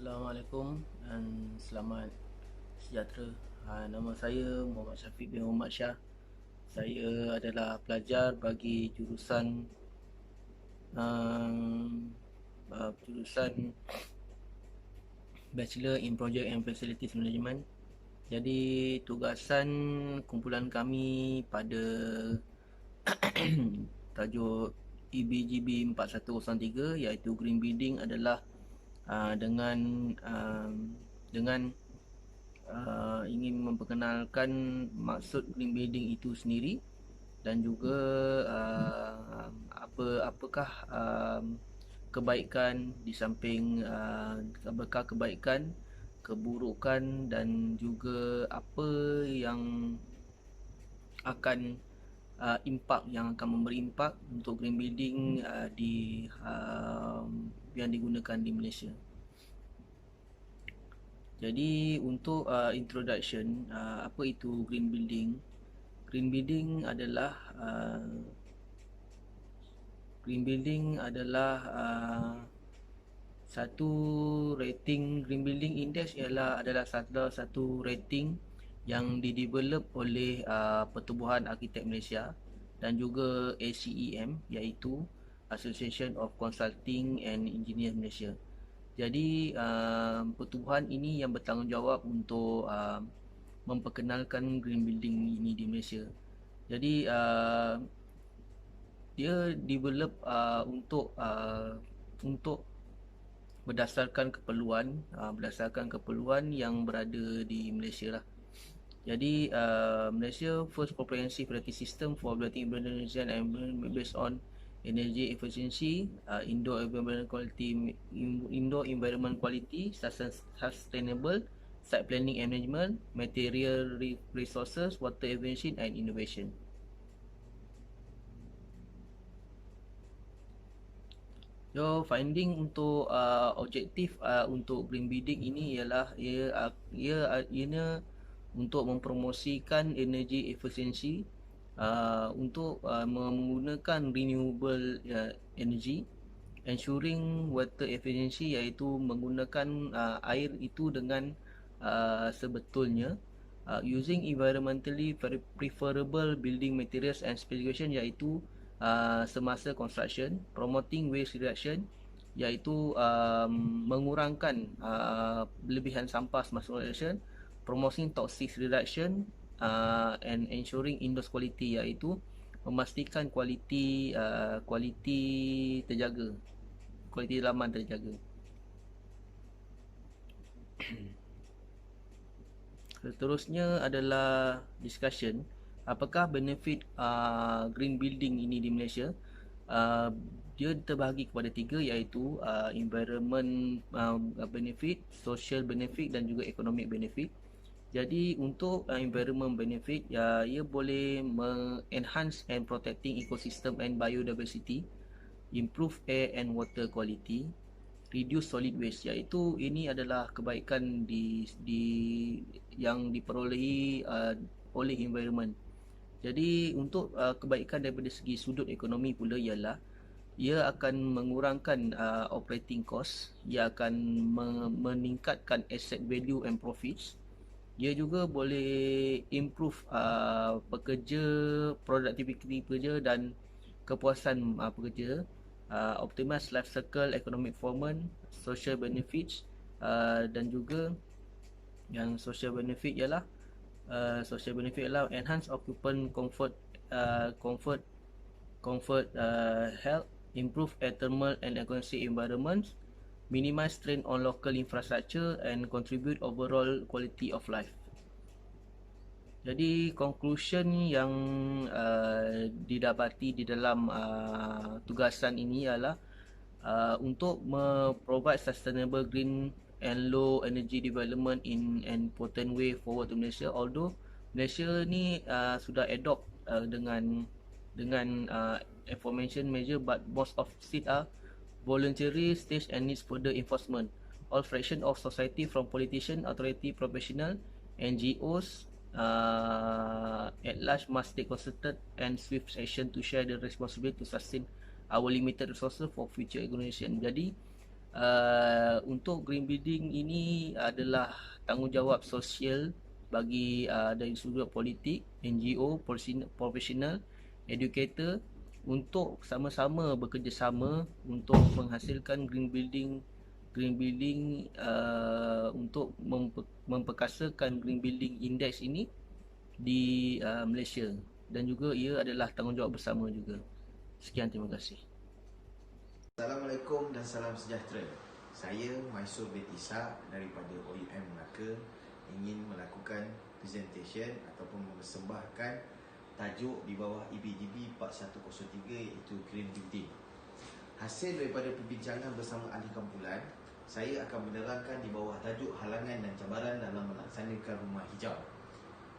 Assalamualaikum dan selamat sejahtera. Nama saya Muhammad Syafiq bin Muhammad Shah. Saya adalah pelajar bagi jurusan Bachelor in Project and Facilities Management. Jadi tugasan kumpulan kami pada tajuk EBGB 4103 iaitu Green Building adalah dengan ingin memperkenalkan maksud green building itu sendiri dan juga apakah kebaikan di samping apakah kebaikan, keburukan dan juga apa yang akan impak yang akan memberi impak untuk green building yang digunakan di Malaysia. Jadi untuk introduction, apa itu green building? Green building adalah satu rating. Green building index adalah satu rating yang didevelop oleh Pertubuhan Arkitek Malaysia dan juga ACEM, iaitu Association of Consulting and Engineers Malaysia. Jadi pertubuhan ini yang bertanggungjawab untuk memperkenalkan green building ini di Malaysia. Jadi dia develop untuk berdasarkan keperluan yang berada di Malaysia lah. Jadi Malaysia first comprehensive rating system for building environment based on energy efficiency, indoor environment quality, sustainable site planning and management, material resources, water efficiency and innovation. So finding untuk objektif untuk green building ini ialah ia untuk mempromosikan energy efficiency, untuk menggunakan renewable energy, ensuring water efficiency iaitu menggunakan air itu dengan sebetulnya, using environmentally preferable building materials and specification iaitu semasa construction, promoting waste reduction iaitu mengurangkan lebihan sampah semasa construction, promoting toxic reduction, and ensuring indoor quality iaitu memastikan kualiti terjaga, kualiti dalaman terjaga. Seterusnya adalah discussion apakah benefit green building ini di Malaysia. Dia terbahagi kepada tiga iaitu environment benefit, social benefit dan juga economic benefit. Jadi untuk environment benefit, ia boleh enhance and protecting ecosystem and biodiversity, improve air and water quality, reduce solid waste, iaitu ini adalah kebaikan yang diperolehi oleh environment. Jadi untuk kebaikan daripada segi sudut ekonomi pula ialah ia akan mengurangkan operating cost, ia akan meningkatkan asset value and profits. Ia juga boleh improve pekerja, productivity pekerja dan kepuasan pekerja, optimize life cycle, economic performance, social benefits, dan juga yang social benefit ialah enhance occupant comfort, health, improve air thermal and acoustic environments, minimize strain on local infrastructure and contribute overall quality of life. Jadi conclusion yang didapati di dalam tugasan ini ialah untuk provide sustainable green and low energy development in an potent way forward to Malaysia. Although Malaysia ni sudah adopt dengan aforementioned measure, but most of it are voluntary stage and needs further enforcement. All fraction of society from politician, authority, professional, NGOs at large must take concerted and swift action to share the responsibility to sustain our limited resources for future generation. Jadi Untuk green building ini adalah tanggungjawab sosial bagi dari sudut politik, NGO, profesional, educator untuk sama-sama bekerjasama untuk menghasilkan green building untuk memperkasakan green building index ini di Malaysia, dan juga ia adalah tanggungjawab bersama juga. Sekian, terima kasih. Assalamualaikum dan salam sejahtera. Saya Maisur bin Isa daripada OUM Melaka ingin melakukan presentation ataupun mempersembahkan tajuk di bawah EBDB 4103 iaitu Green Building. Hasil daripada perbincangan bersama ahli kumpulan, saya akan menerangkan di bawah tajuk halangan dan cabaran dalam melaksanakan rumah hijau.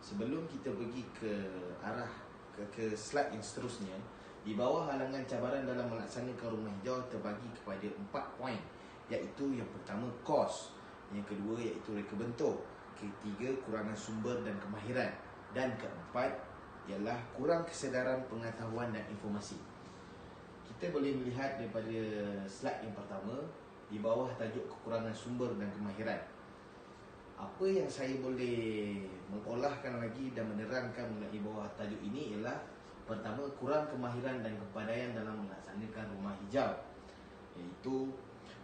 Sebelum kita pergi ke arah ke slide yang seterusnya, di bawah halangan cabaran dalam melaksanakan rumah hijau terbagi kepada 4 poin, iaitu yang pertama kos, yang kedua iaitu reka bentuk, ketiga kurangan sumber dan kemahiran, dan keempat ialah kurang kesedaran pengetahuan dan informasi. Kita boleh melihat daripada slide yang pertama di bawah tajuk kekurangan sumber dan kemahiran. Apa yang saya boleh mengolahkan lagi dan menerangkan mengenai bawah tajuk ini ialah pertama, kurang kemahiran dan kepandaian dalam melaksanakan rumah hijau, iaitu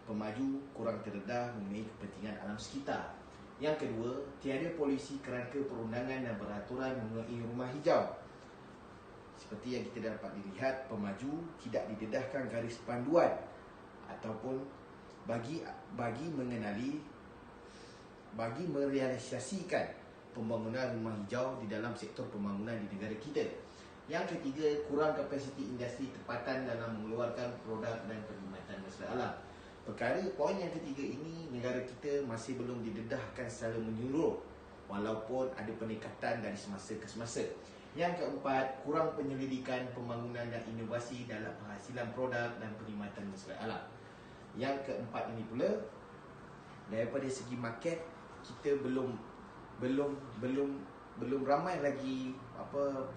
pemaju kurang terdedah mengenai kepentingan alam sekitar. Yang kedua, tiada polisi kerangka perundangan dan peraturan mengenai rumah hijau. Seperti yang kita dapat dilihat, pemaju tidak didedahkan garis panduan ataupun bagi merealisasikan pembangunan rumah hijau di dalam sektor pembangunan di negara kita. Yang ketiga, kurang kapasiti industri tempatan dalam mengeluarkan produk dan perkhidmatan masalah alam. Perkara poin yang ketiga ini, negara kita masih belum didedahkan secara menyeluruh walaupun ada peningkatan dari semasa ke semasa. Yang keempat, kurang penyelidikan pembangunan dan inovasi dalam penghasilan produk dan perkhidmatan masalah alam. Yang keempat ini pula, daripada segi market, kita belum ramai lagi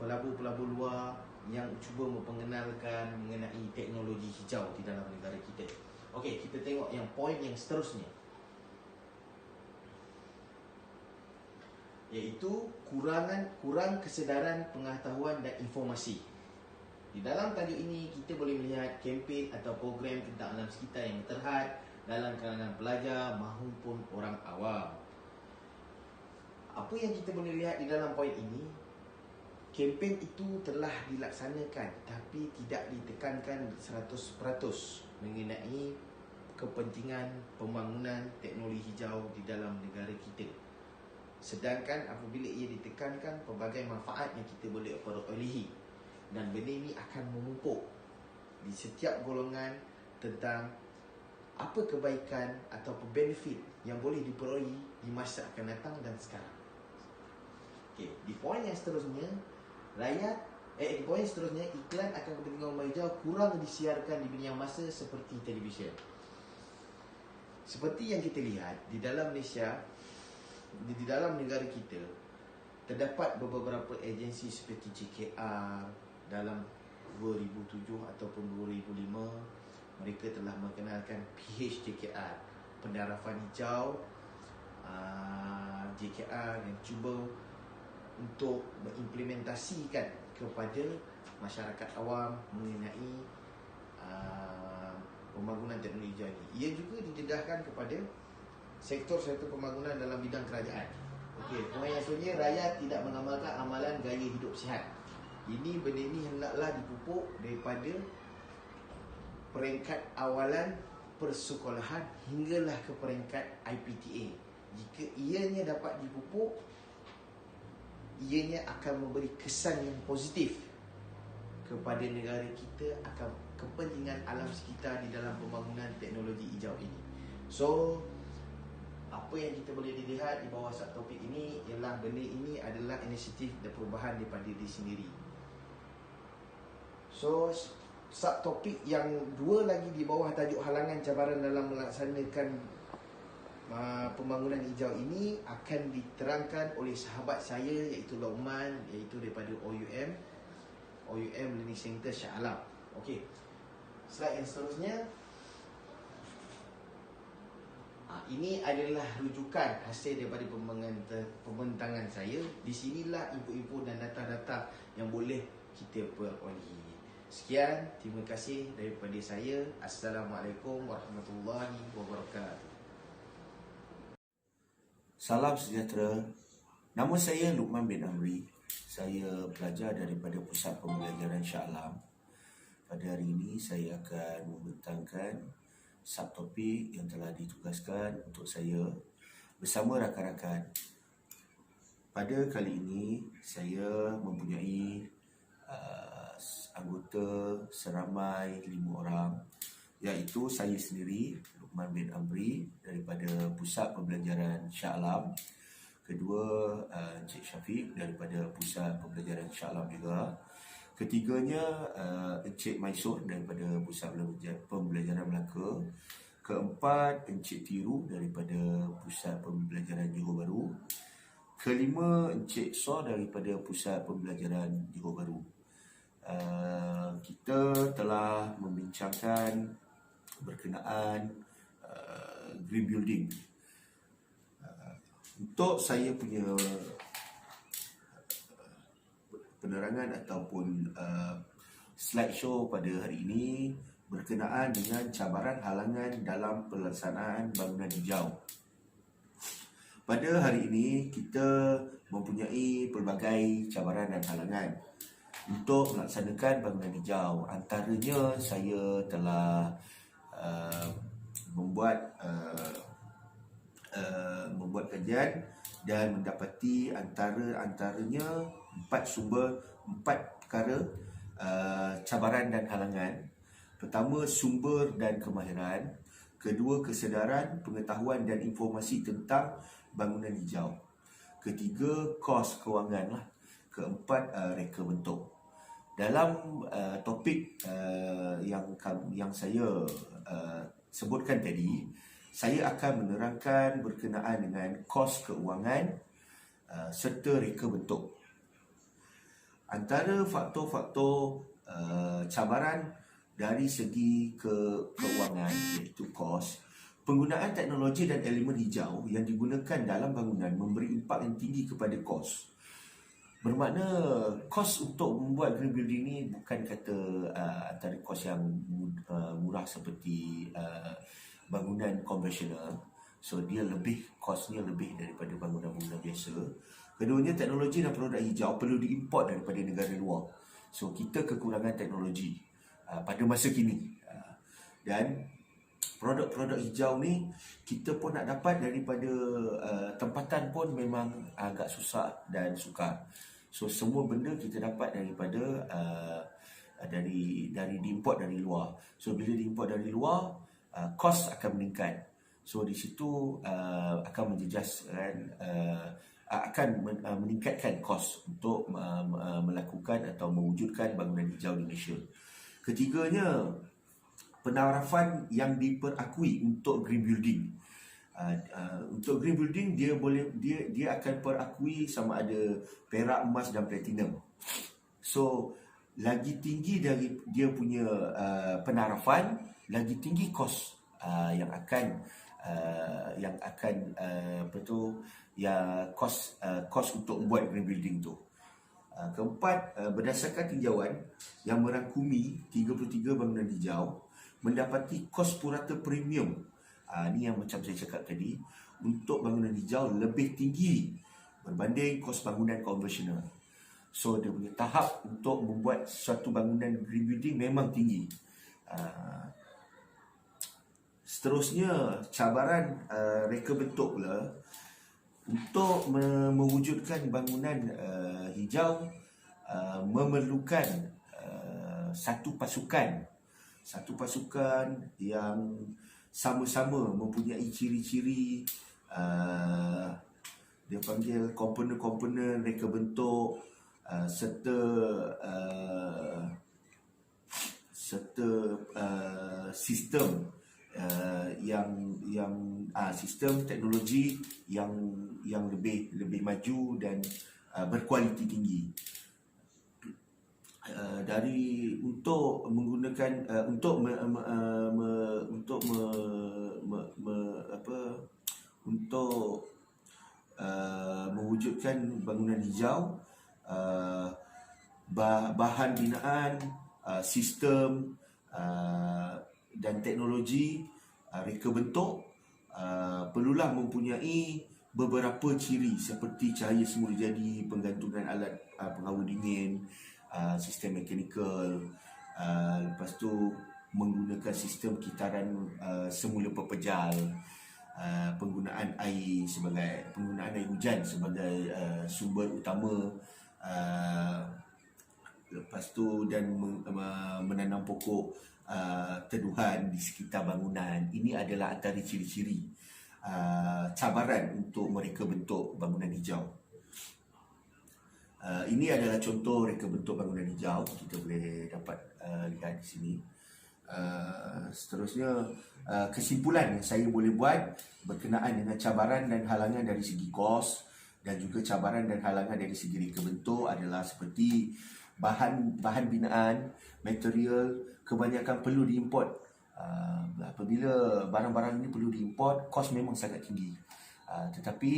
pelabur-pelabur luar yang cuba memperkenalkan mengenai teknologi hijau di dalam negara kita. Okey, kita tengok yang poin yang seterusnya, iaitu kurang kesedaran pengetahuan dan informasi. Di dalam tajuk ini kita boleh melihat kempen atau program tentang alam sekitar yang terhad dalam kalangan pelajar maupun orang awam. Apa yang kita boleh lihat di dalam poin ini, kempen itu telah dilaksanakan tapi tidak ditekankan 100% mengenai kepentingan pembangunan teknologi hijau di dalam negara kita. Sedangkan apabila ia ditekankan, pelbagai manfaat yang kita boleh perolehi, dan benda ini akan memumpuk di setiap golongan tentang apa kebaikan atau benefit yang boleh diperolehi di masa akan datang dan sekarang. Okey, di poin yang seterusnya, di poin seterusnya, iklan akan kepentingan rumah hijau kurang disiarkan di bidang masa seperti televisyen. Seperti yang kita lihat di dalam Malaysia, di dalam negara kita, terdapat beberapa agensi seperti JKR dalam 2007 ataupun 2005, mereka telah mengenalkan PHJKR, pendarafan hijau JKR yang cuba untuk mengimplementasikan kepada masyarakat awam mengenai pembangunan teknologi hijau ini. Ia juga didedahkan kepada sektor-sektor pembangunan dalam bidang kerajaan. Okey, poin yang seterusnya, rakyat tidak mengamalkan amalan gaya hidup sihat. Benda ini hendaklah dipupuk daripada peringkat awalan persekolahan hinggalah ke peringkat IPTA. Jika ianya dapat dipupuk, ianya akan memberi kesan yang positif kepada negara kita akan kepentingan alam sekitar di dalam pembangunan teknologi hijau ini. So, apa yang kita boleh dilihat di bawah subtopik ini ialah benda ini adalah inisiatif dan perubahan daripada diri sendiri. So, subtopik yang dua lagi di bawah tajuk halangan cabaran dalam melaksanakan pembangunan hijau ini akan diterangkan oleh sahabat saya iaitu Lokman, iaitu daripada OUM Learning Center Shah Alam. Okey, slide yang seterusnya, Ini adalah rujukan hasil daripada pembentangan saya. Di sinilah info-info dan data-data yang boleh kita perolehi. Sekian, terima kasih daripada saya. Assalamualaikum warahmatullahi wabarakatuh. Salam sejahtera. Nama saya Luqman bin Amri. Saya pelajar daripada Pusat Pembelajaran Shah Alam. Pada hari ini saya akan membentangkan subtopik yang telah ditugaskan untuk saya bersama rakan-rakan. Pada kali ini saya mempunyai anggota seramai 5 orang, iaitu saya sendiri, Luqman bin Amri daripada Pusat Pembelajaran Shah Alam. Kedua, Encik Syafiq daripada Pusat Pembelajaran Shah Alam juga. Ketiganya, Encik Maisur daripada Pusat Pembelajaran Melaka. Keempat, Encik Tiru daripada Pusat Pembelajaran Johor Bahru. Kelima, Encik So daripada Pusat Pembelajaran Johor Bahru. Kita telah membincangkan berkenaan green building. Untuk saya punya penerangan ataupun slideshow pada hari ini berkenaan dengan cabaran halangan dalam pelaksanaan bangunan hijau. Pada hari ini kita mempunyai pelbagai cabaran dan halangan untuk melaksanakan bangunan hijau. Antaranya saya telah membuat kajian dan mendapati antaranya 4 perkara cabaran dan halangan. Pertama, sumber dan kemahiran. Kedua, kesedaran, pengetahuan dan informasi tentang bangunan hijau. Ketiga, kos kewangan lah. Keempat, reka bentuk. Dalam topik yang saya sebutkan tadi, saya akan menerangkan berkenaan dengan kos keuangan serta reka bentuk. Antara faktor-faktor cabaran dari segi keuangan iaitu kos, penggunaan teknologi dan elemen hijau yang digunakan dalam bangunan memberi impak yang tinggi kepada kos. Bermakna kos untuk membuat green building ni bukan kata antara kos yang murah seperti bangunan konvensional. So dia kosnya lebih daripada bangunan-bangunan biasa. Keduanya, teknologi dan produk hijau perlu diimport daripada negara luar. So kita kekurangan teknologi pada masa kini. Dan produk-produk hijau ni kita pun nak dapat daripada tempatan pun memang agak susah dan sukar. So semua benda kita dapat daripada dari diimport dari luar. So bila diimport dari luar, kos akan meningkat. So di situ akan menjejaskan akan meningkatkan kos untuk melakukan atau mewujudkan bangunan hijau di Malaysia. Ketiganya, penarafan yang diperakui untuk green building. Untuk green building dia akan perakui sama ada perak, emas dan platinum. So lagi tinggi dari dia punya penarafan, lagi tinggi kos yang akan kos untuk membuat green building tu. Keempat, berdasarkan tinjauan yang merangkumi 33 bangunan hijau mendapati kos purata premium. Ni yang macam saya cakap tadi, untuk bangunan hijau lebih tinggi berbanding kos bangunan konvensional. So dia punya tahap untuk membuat suatu bangunan green building memang tinggi. Seterusnya, cabaran reka bentuk pula. Untuk mewujudkan bangunan hijau memerlukan satu pasukan yang sama-sama mempunyai ciri-ciri dia panggil komponen-komponen reka bentuk serta sistem sistem teknologi yang lebih maju dan berkualiti tinggi. Untuk menggunakan mewujudkan bangunan hijau, bahan binaan, sistem dan teknologi reka bentuk perlulah mempunyai beberapa ciri seperti cahaya semula jadi, penggantungan alat pengawal dingin, sistem mekanikal, lepas tu menggunakan sistem kitaran semula pepejal, penggunaan air hujan sebagai sumber utama, lepas tu dan menanam pokok teduhan di sekitar bangunan. Ini adalah antara ciri-ciri cabaran untuk mereka bentuk bangunan hijau. Ini adalah contoh reka bentuk bangunan hijau, kita boleh dapat lihat di sini. Seterusnya, kesimpulan yang saya boleh buat berkenaan dengan cabaran dan halangan dari segi kos dan juga cabaran dan halangan dari segi reka bentuk adalah seperti bahan binaan, material kebanyakan perlu diimport. Apabila barang-barang ini perlu diimport, kos memang sangat tinggi. Tetapi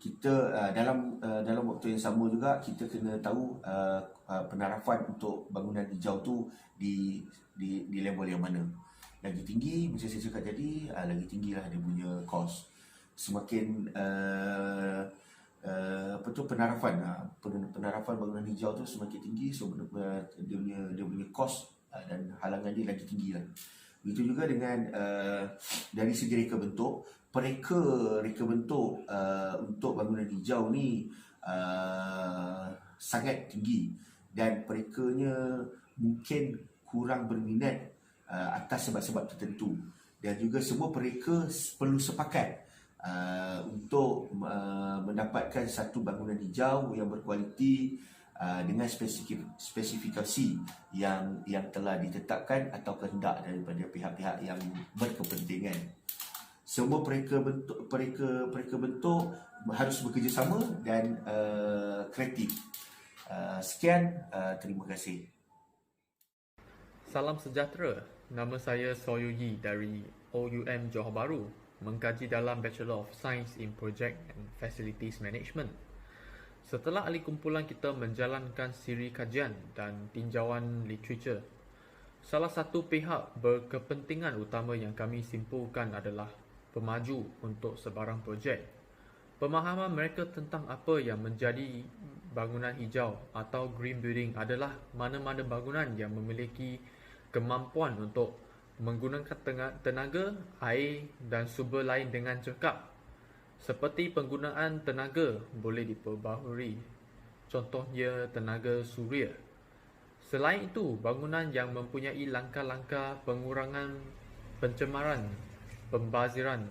kita dalam waktu yang sama juga kita kena tahu penarafan untuk bangunan hijau tu di level yang mana. Lagi tinggi, macam saya cakap tadi, lagi tinggilah dia punya kos. Semakin penarafan bangunan hijau tu semakin tinggi, so dia punya kos dan halangan dia lagi tinggi lah. Begitu juga dengan dari segi reka bentuk, reka bentuk untuk bangunan hijau ni sangat tinggi dan perekanya mungkin kurang berminat atas sebab-sebab tertentu, dan juga semua pereka perlu sepakat untuk mendapatkan satu bangunan hijau yang berkualiti dengan spesifikasi yang telah ditetapkan atau kehendak daripada pihak-pihak yang berkepentingan. Semua pereka bentuk harus bekerjasama dan kreatif. Sekian, terima kasih. Salam sejahtera. Nama saya Soyuyi dari OUM Johor Bahru, mengkaji dalam Bachelor of Science in Project and Facilities Management. Setelah ahli kumpulan kita menjalankan siri kajian dan tinjauan literature, salah satu pihak berkepentingan utama yang kami simpulkan adalah pemaju untuk sebarang projek. Pemahaman mereka tentang apa yang menjadi bangunan hijau atau green building adalah mana-mana bangunan yang memiliki kemampuan untuk menggunakan tenaga, air dan sumber lain dengan cekap. Seperti penggunaan tenaga boleh diperbaharui, contohnya tenaga suria. Selain itu, bangunan yang mempunyai langkah-langkah pengurangan pencemaran, pembaziran,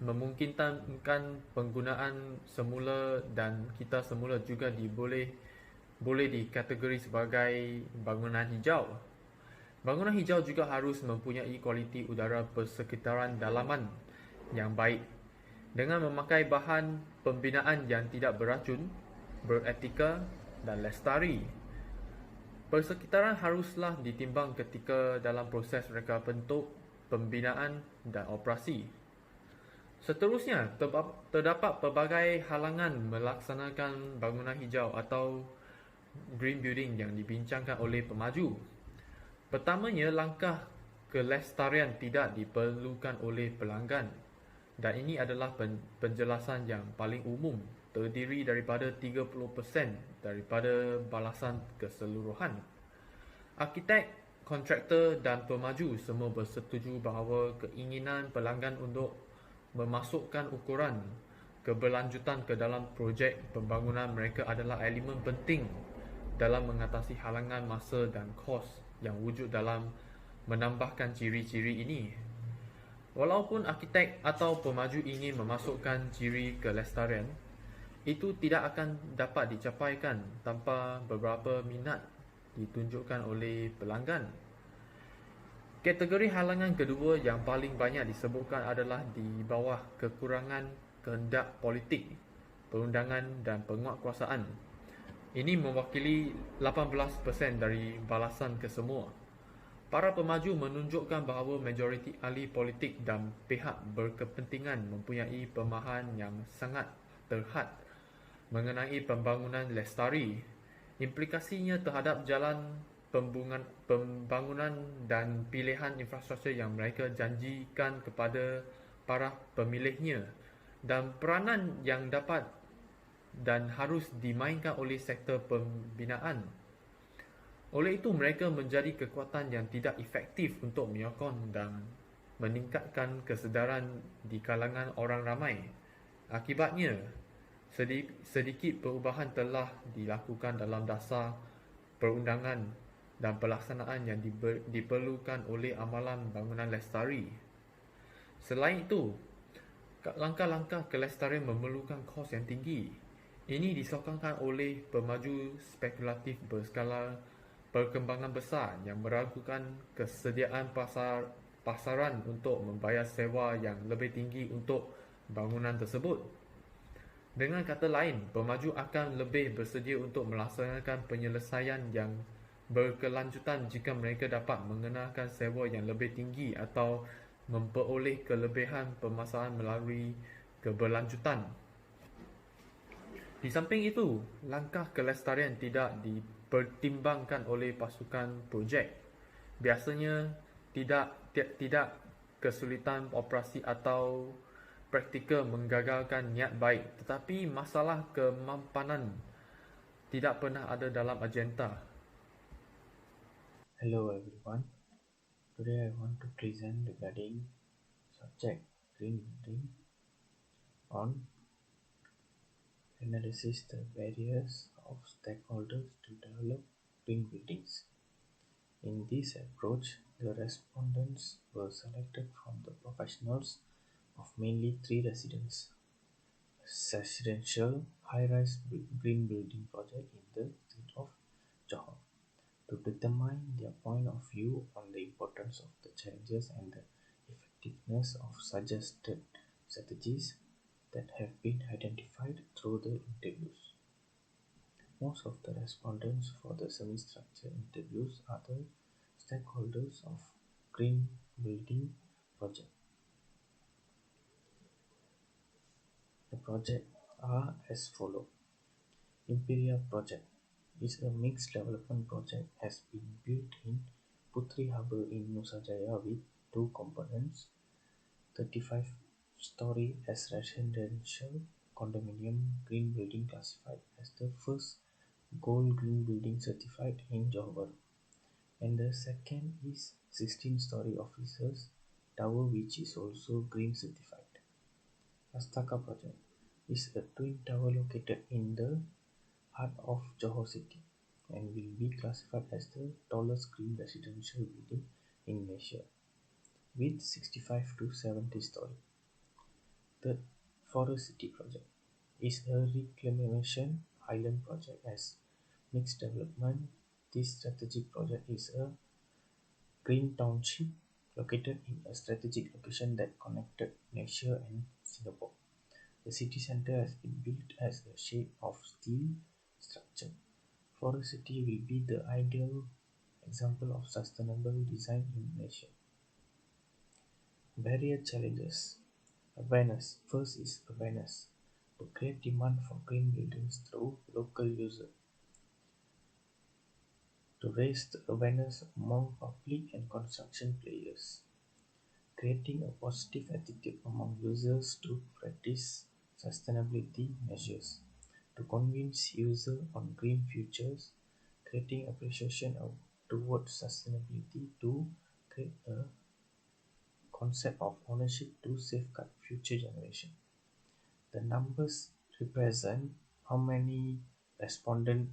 memungkinkan penggunaan semula dan kita semula juga boleh dikategori sebagai bangunan hijau. Bangunan hijau juga harus mempunyai kualiti udara persekitaran dalaman yang baik dengan memakai bahan pembinaan yang tidak beracun, beretika dan lestari. Persekitaran haruslah ditimbang ketika dalam proses reka bentuk, pembinaan dan operasi. Seterusnya, terdapat pelbagai halangan melaksanakan bangunan hijau atau green building yang dibincangkan oleh pemaju. Pertamanya, langkah kelestarian tidak diperlukan oleh pelanggan, dan ini adalah penjelasan yang paling umum, terdiri daripada 30% daripada balasan keseluruhan. Arkitek, kontraktor dan pemaju semua bersetuju bahawa keinginan pelanggan untuk memasukkan ukuran keberlanjutan ke dalam projek pembangunan mereka adalah elemen penting dalam mengatasi halangan masa dan kos yang wujud dalam menambahkan ciri-ciri ini. Walaupun arkitek atau pemaju ingin memasukkan ciri kelestarian, itu tidak akan dapat dicapaikan tanpa beberapa minat ditunjukkan oleh pelanggan. Kategori halangan kedua yang paling banyak disebutkan adalah di bawah kekurangan kehendak politik, perundangan dan penguatkuasaan. Ini mewakili 18% dari balasan kesemua. Para pemaju menunjukkan bahawa majoriti ahli politik dan pihak berkepentingan mempunyai pemahaman yang sangat terhad mengenai pembangunan lestari. Implikasinya terhadap jalan pembangunan dan pilihan infrastruktur yang mereka janjikan kepada para pemilihnya, dan peranan yang dapat dan harus dimainkan oleh sektor pembinaan. Oleh itu, mereka menjadi kekuatan yang tidak efektif untuk menyokong dan meningkatkan kesedaran di kalangan orang ramai. Akibatnya, sedikit perubahan telah dilakukan dalam dasar perundangan dan pelaksanaan yang diperlukan oleh amalan bangunan lestari. Selain itu, langkah-langkah kelestarian memerlukan kos yang tinggi. Ini disokongkan oleh pemaju spekulatif berskala perkembangan besar yang meragukan kesediaan pasaran untuk membayar sewa yang lebih tinggi untuk bangunan tersebut. Dengan kata lain, pemaju akan lebih bersedia untuk melaksanakan penyelesaian yang berkelanjutan jika mereka dapat mengenakan sewa yang lebih tinggi atau memperoleh kelebihan pemasaran melalui keberlanjutan. Di samping itu, langkah kelestarian tidak dipertimbangkan oleh pasukan projek. Biasanya tidak kesulitan operasi atau praktikal menggagalkan niat baik, tetapi masalah kemampanan tidak pernah ada dalam agenda. Hello everyone. Today I want to present regarding subject green building on analysis the barriers of stakeholders to develop green buildings. In this approach, the respondents were selected from the professionals of mainly three residential high-rise green building project in the state of Johor, to determine their point of view on the importance of the challenges and the effectiveness of suggested strategies that have been identified through the interviews. Most of the respondents for the semi-structured interviews are the stakeholders of green building project. The project are as follow. Imperial project is a mixed development project, has been built in Putri Harbour in Nusa Jaya with two components, 35-story as residential condominium green building classified as the first gold green building certified in Johor, and the second is 16-story offices tower which is also green certified. Astaka project is a twin tower located in the heart of Johor City and will be classified as the tallest green residential building in Malaysia with 65 to 70 stories. The Forest City project is a reclamation island project as mixed development. This strategic project is a green township located in a strategic location that connected Malaysia and Singapore. The city center has been built as a shape of steel structure. Forest City will be the ideal example of sustainable design in Malaysia. Barrier challenges. Awareness. First is awareness. To create demand for green buildings through local users. To raise the awareness among public and construction players. Creating a positive attitude among users to practice sustainability measures. To convince users on green futures. Creating appreciation towards sustainability. To create a concept of ownership to safeguard future generation. The numbers represent how many respondents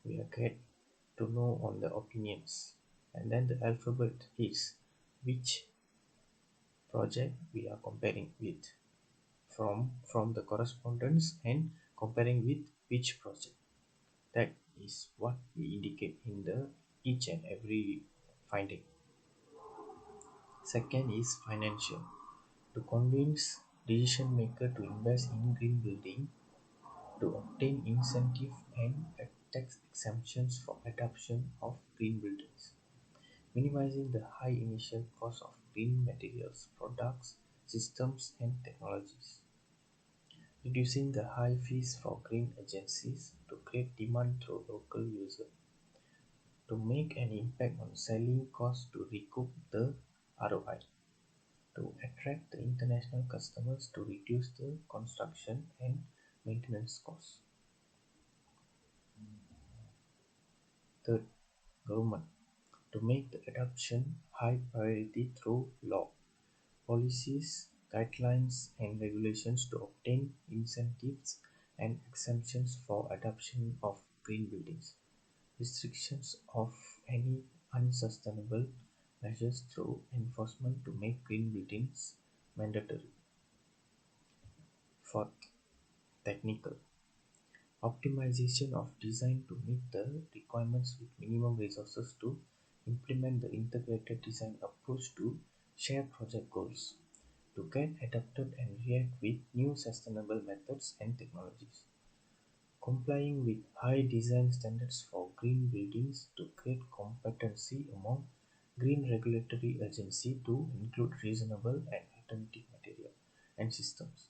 we are get to know on the opinions, and then the alphabet is which project we are comparing with from the correspondence and comparing with which project. That is what we indicate in the each and every finding. Second is financial. To convince decision maker to invest in green building, to obtain incentive and tax exemptions for adoption of green buildings, minimizing the high initial cost of green materials, products, systems and technologies, reducing the high fees for green agencies to create demand through local users, to make an impact on selling costs to recoup the ROI, to attract the international customers to reduce the construction and maintenance costs. Third, government, to make the adoption high priority through law, policies, guidelines, and regulations to obtain incentives and exemptions for adoption of green buildings, restrictions of any unsustainable measures through enforcement to make green buildings mandatory. Fourth, technical, optimization of design to meet the requirements with minimum resources to implement the integrated design approach to share project goals, to get adapted and react with new sustainable methods and technologies, complying with high design standards for green buildings to create competency among green regulatory agency to include reasonable and alternative material and systems,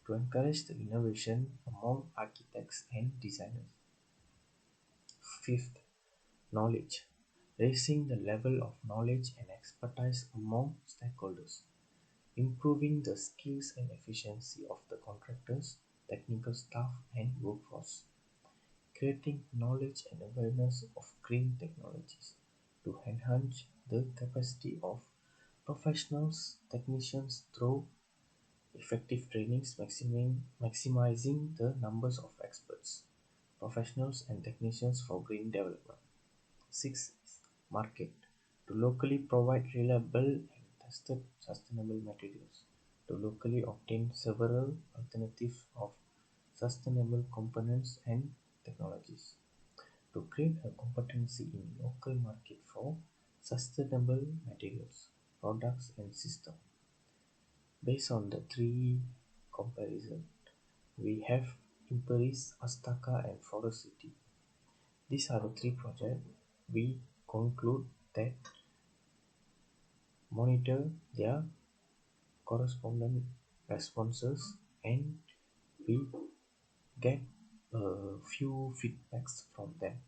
to encourage the innovation among architects and designers. Fifth, knowledge, raising the level of knowledge and expertise among stakeholders, improving the skills and efficiency of the contractors, technical staff, and workforce, creating knowledge and awareness of green technologies to enhance the capacity of professionals, technicians through effective trainings, maximizing the numbers of experts, professionals, and technicians for green development. Six, market, to locally provide reliable and tested sustainable materials, to locally obtain several alternatives of sustainable components and technologies, to create a competency in local market for sustainable materials, products, and systems. Based on the three comparison, we have Imperis, Astaka, and Forest City. These are the three projects. We conclude that monitor their correspondent responses and we get a few feedbacks from them.